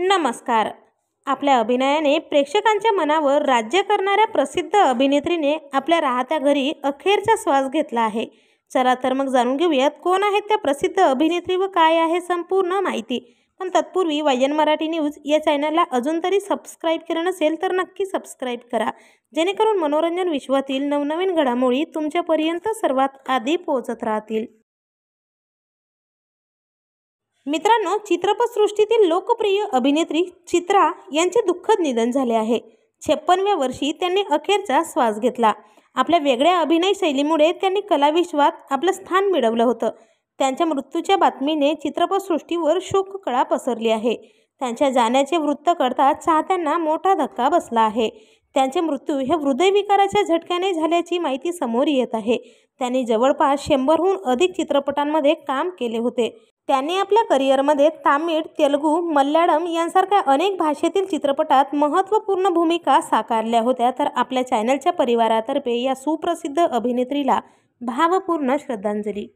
नमस्कार. आपल्या अभिनयाने प्रेक्षकांच्या मनावर राज्य करणाऱ्या प्रसिद्ध अभिनेत्रीने आपल्या राहत्या घरी अखेरचा श्वास घेतला आहे. चला तर मग जाणून घेऊयात कोण आहेत त्या प्रसिद्ध अभिनेत्री व काय आहे संपूर्ण माहिती. पण तत्पूर्वी वायन मराठी न्यूज या चॅनलला अजून तरी सबस्क्राईब केलं नसेल तर नक्की सबस्क्राईब करा, जेणेकरून मनोरंजन विश्वातील नवनवीन घडामोडी तुमच्यापर्यंत सर्वात आधी पोहोचत राहतील. मित्रांनो, चित्रपटसृष्टीतील लोकप्रिय अभिनेत्री चित्रा यांचे दुःखद निधन झाले आहे. 56व्या वर्षी त्यांनी अखेरचा श्वास घेतला. आपल्या वेगळ्या अभिनय शैलीमुळे त्यांनी कलाविश्वात आपलं स्थान मिळवलं होतं. त्यांच्या मृत्यूच्या बातमीने चित्रपटसृष्टीवर शोककळा पसरली आहे. त्यांच्या जाण्याचे वृत्त कळता चाहत्यांना मोठा धक्का बसला आहे. त्यांचे मृत्यू हे हृदयविकाराच्या झटक्याने झाल्याची माहिती समोर येत आहे. त्यांनी जवळपास 100हून अधिक चित्रपटांमध्ये काम केले होते. त्यांनी आपल्या करिअरमध्ये तामिळ, तेलुगू, मल्याळम यांसारख्या अनेक भाषेतील चित्रपटात महत्त्वपूर्ण भूमिका साकारल्या होत्या. तर आपल्या चॅनलच्या परिवारातर्फे या सुप्रसिद्ध अभिनेत्रीला भावपूर्ण श्रद्धांजली.